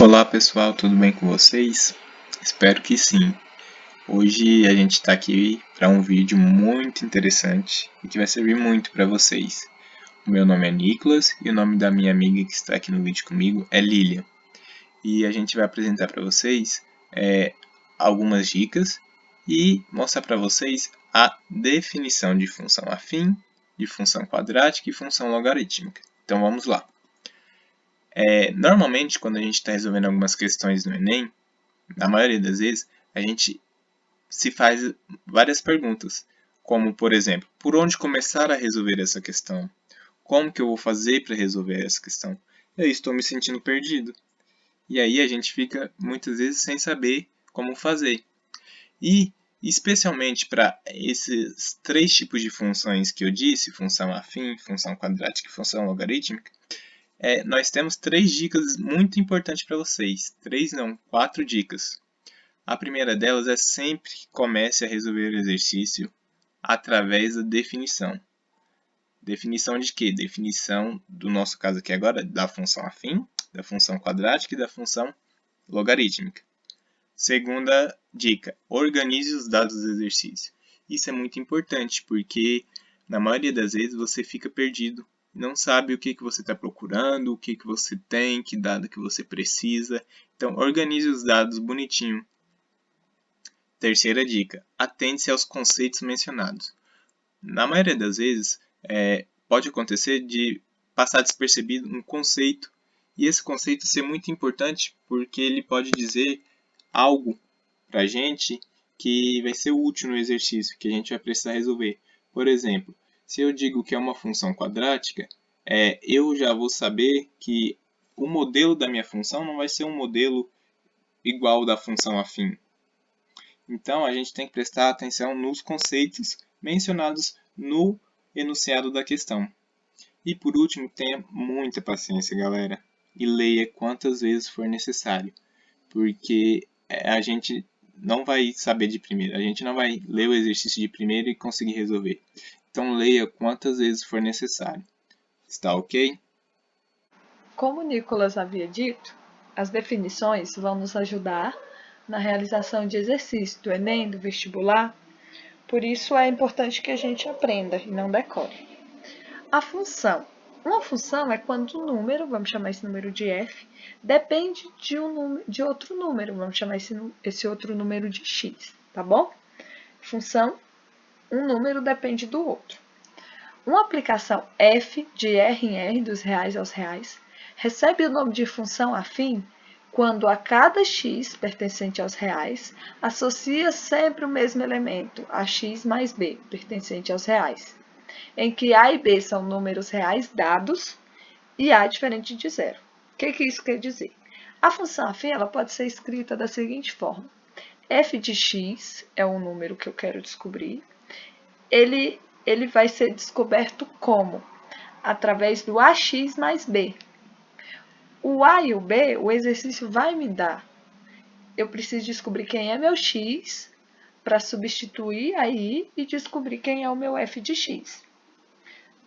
Olá pessoal, tudo bem com vocês? Espero que sim. Hoje a gente está aqui para um vídeo muito interessante e que vai servir muito para vocês. O meu nome é Nicolas e o nome da minha amiga que está aqui no vídeo comigo é Lilian. E a gente vai apresentar para vocês algumas dicas e mostrar para vocês a definição de função afim, de função quadrática e função logarítmica. Então vamos lá. Normalmente, quando a gente está resolvendo algumas questões no Enem, na maioria das vezes, a gente se faz várias perguntas, como, por exemplo, por onde começar a resolver essa questão? Como que eu vou fazer para resolver essa questão? Eu estou me sentindo perdido. E aí a gente fica, muitas vezes, sem saber como fazer. E, especialmente para esses três tipos de funções que eu disse, função afim, função quadrática e função logarítmica, nós temos 3 dicas muito importantes para vocês. 3 não, 4 dicas. A primeira delas é sempre que comece a resolver o exercício através da definição. Definição de quê? Definição, do nosso caso aqui agora, da função afim, da função quadrática e da função logarítmica. Segunda dica, organize os dados do exercício. Isso é muito importante, porque na maioria das vezes você fica perdido, não sabe o que você está procurando, o que você tem, que dado que você precisa. Então, organize os dados bonitinho. Terceira dica, atente-se aos conceitos mencionados. Na maioria das vezes, pode acontecer de passar despercebido um conceito, e esse conceito ser muito importante porque ele pode dizer algo para a gente que vai ser útil no exercício, que a gente vai precisar resolver. Por exemplo, se eu digo que é uma função quadrática, eu já vou saber que o modelo da minha função não vai ser um modelo igual ao da função afim. Então, a gente tem que prestar atenção nos conceitos mencionados no enunciado da questão. E por último, tenha muita paciência, galera, e leia quantas vezes for necessário, porque a gente não vai saber de primeira, a gente não vai ler o exercício de primeira e conseguir resolver. Então, leia quantas vezes for necessário. Está ok? Como o Nicolas havia dito, as definições vão nos ajudar na realização de exercícios do Enem, do vestibular, por isso é importante que a gente aprenda e não decore. A função. Uma função é quando um número, vamos chamar esse número de f, depende de outro número, vamos chamar esse outro número de x, tá bom? Função, um número depende do outro. Uma aplicação f de R em R, dos reais aos reais, recebe o nome de função afim quando a cada x pertencente aos reais associa sempre o mesmo elemento, a x mais b, pertencente aos reais, em que a e b são números reais dados e a diferente de zero. O que isso quer dizer? A função afim ela pode ser escrita da seguinte forma. F de x é um número que eu quero descobrir. Ele vai ser descoberto como? Através do ax mais b. O a e o b, o exercício vai me dar. Eu preciso descobrir quem é meu x para substituir aí e descobrir quem é o meu f de x.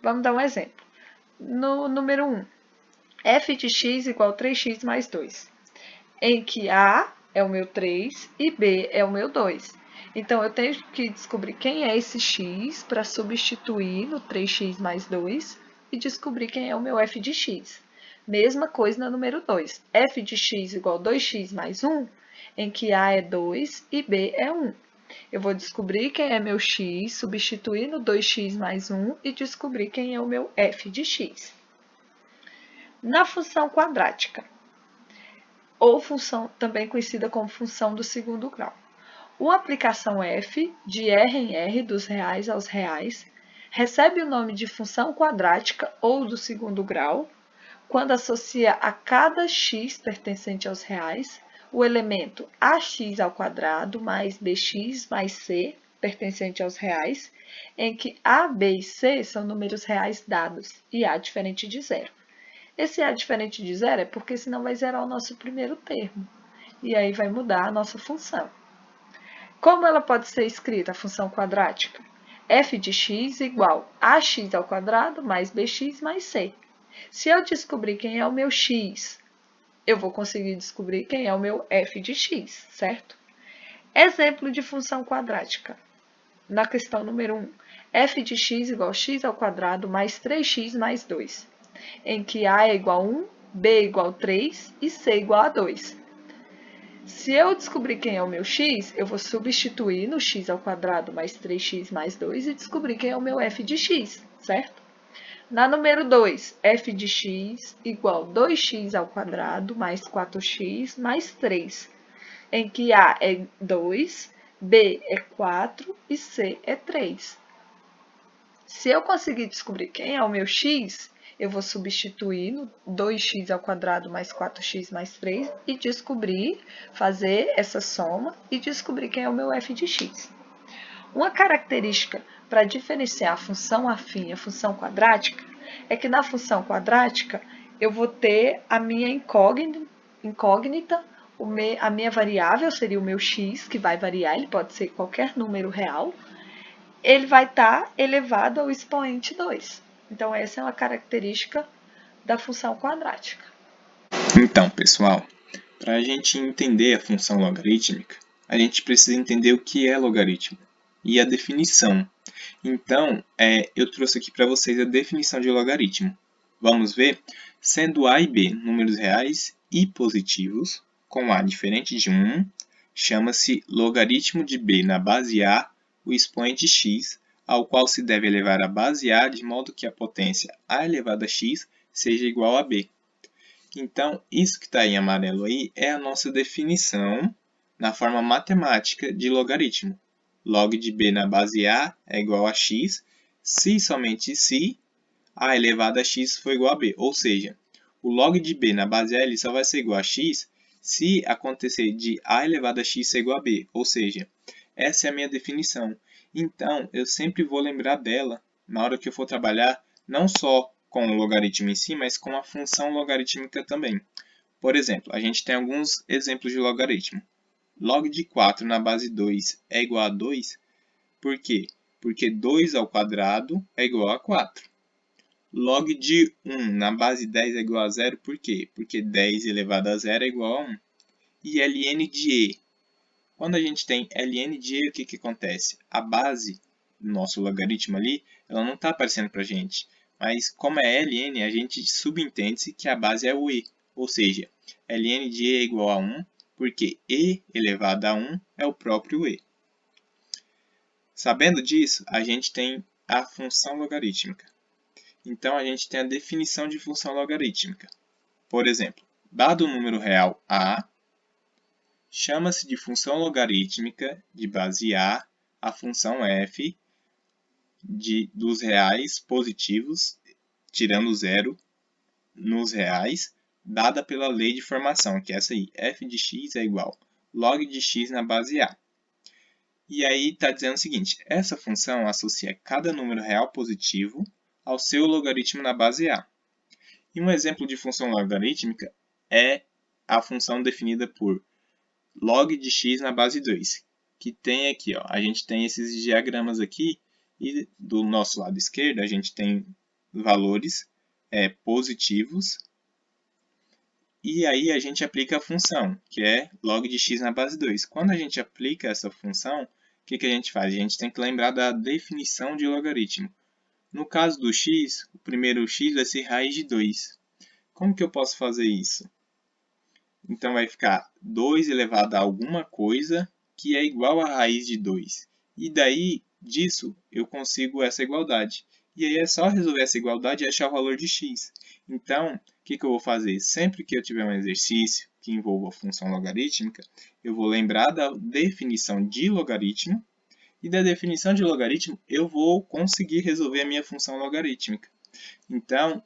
Vamos dar um exemplo. No número 1, f de x igual a 3x mais 2, em que a é o meu 3 e b é o meu 2. Então, eu tenho que descobrir quem é esse x para substituir no 3x mais 2 e descobrir quem é o meu f de x. Mesma coisa no número 2. F de x igual a 2x mais 1, em que a é 2 e b é 1. Eu vou descobrir quem é meu x, substituir no 2x mais 1 e descobrir quem é o meu f de x. Na função quadrática, ou função também conhecida como função do segundo grau. Uma aplicação f, de R em R, dos reais aos reais, recebe o nome de função quadrática ou do segundo grau, quando associa a cada x pertencente aos reais o elemento ax ao quadrado mais bx mais c, pertencente aos reais, em que a, b e c são números reais dados e a diferente de zero. Esse a diferente de zero é porque senão vai zerar o nosso primeiro termo, e aí vai mudar a nossa função. Como ela pode ser escrita, a função quadrática? F de x igual a ax ao quadrado mais bx mais c. Se eu descobrir quem é o meu x eu vou conseguir descobrir quem é o meu f de x, certo? Exemplo de função quadrática. Na questão número 1, f de x igual a x ao quadrado mais 3x mais 2, em que a é igual a 1, b é igual a 3 e c é igual a 2. Se eu descobrir quem é o meu x, eu vou substituir no x ao quadrado mais 3x mais 2 e descobrir quem é o meu f de x, certo? Na número 2, f de x igual a 2x ao quadrado mais 4x mais 3, em que a é 2, b é 4 e c é 3. Se eu conseguir descobrir quem é o meu x, eu vou substituir no 2x ao quadrado mais 4x mais 3 e descobrir, fazer essa soma e descobrir quem é o meu f de x. Uma característica para diferenciar a função afim e a função quadrática é que na função quadrática eu vou ter a minha incógnita, a minha variável seria o meu x, que vai variar, ele pode ser qualquer número real, ele vai estar elevado ao expoente 2. Então, essa é uma característica da função quadrática. Então, pessoal, para a gente entender a função logarítmica, a gente precisa entender o que é logaritmo e a definição. Então, eu trouxe aqui para vocês a definição de logaritmo. Vamos ver? Sendo a e b números reais e positivos, com a diferente de 1, chama-se logaritmo de b na base a, o expoente x, ao qual se deve elevar a base a de modo que a potência a elevada a x seja igual a b. Então, isso que está em amarelo aí é a nossa definição na forma matemática de logaritmo. Log de b na base a é igual a x, se somente se a elevado a x for igual a b. Ou seja, o log de b na base a ele só vai ser igual a x se acontecer de a elevado a x ser igual a b. Ou seja, essa é a minha definição. Então, eu sempre vou lembrar dela na hora que eu for trabalhar, não só com o logaritmo em si, mas com a função logarítmica também. Por exemplo, a gente tem alguns exemplos de logaritmo. Log de 4 na base 2 é igual a 2. Por quê? Porque 2 ao quadrado é igual a 4. Log de 1 na base 10 é igual a 0. Por quê? Porque 10 elevado a 0 é igual a 1. E ln de e. Quando a gente tem ln de e, o que acontece? A base do nosso logaritmo ali, ela não está aparecendo para a gente. Mas como é ln, a gente subentende-se que a base é o e. Ou seja, ln de e é igual a 1, porque e elevado a 1 é o próprio e. Sabendo disso, a gente tem a função logarítmica. Então, a gente tem a definição de função logarítmica. Por exemplo, dado o número real a, chama-se de função logarítmica de base a função f dos reais positivos, tirando o zero nos reais, dada pela lei de formação, que é essa aí, f de x é igual log de x na base a. E aí está dizendo o seguinte, essa função associa cada número real positivo ao seu logaritmo na base a. E um exemplo de função logarítmica é a função definida por log de x na base 2, que tem aqui, ó, a gente tem esses diagramas aqui, e do nosso lado esquerdo a gente tem valores positivos, e aí a gente aplica a função, que é log de x na base 2. Quando a gente aplica essa função, o que a gente faz? A gente tem que lembrar da definição de logaritmo. No caso do x, o primeiro x vai ser raiz de 2. Como que eu posso fazer isso? Então, vai ficar 2 elevado a alguma coisa que é igual a raiz de 2. E daí, disso, eu consigo essa igualdade. E aí é só resolver essa igualdade e achar o valor de x. Então, o que eu vou fazer? Sempre que eu tiver um exercício que envolva função logarítmica, eu vou lembrar da definição de logaritmo. E da definição de logaritmo, eu vou conseguir resolver a minha função logarítmica. Então,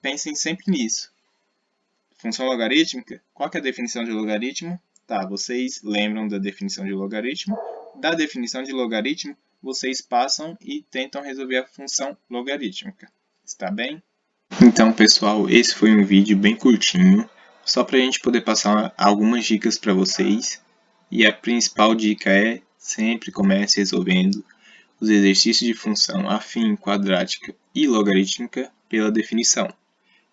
pensem sempre nisso. Função logarítmica, qual que é a definição de logaritmo? Tá, vocês lembram da definição de logaritmo. Da definição de logaritmo, vocês passam e tentam resolver a função logarítmica. Está bem? Então, pessoal, esse foi um vídeo bem curtinho, só para a gente poder passar algumas dicas para vocês. E a principal dica é, sempre comece resolvendo os exercícios de função afim, quadrática e logarítmica pela definição.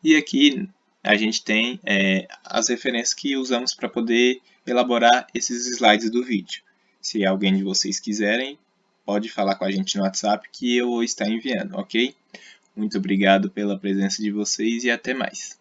E aqui, a gente tem as referências que usamos para poder elaborar esses slides do vídeo. Se alguém de vocês quiserem, pode falar com a gente no WhatsApp que eu vou estar enviando, ok? Muito obrigado pela presença de vocês e até mais.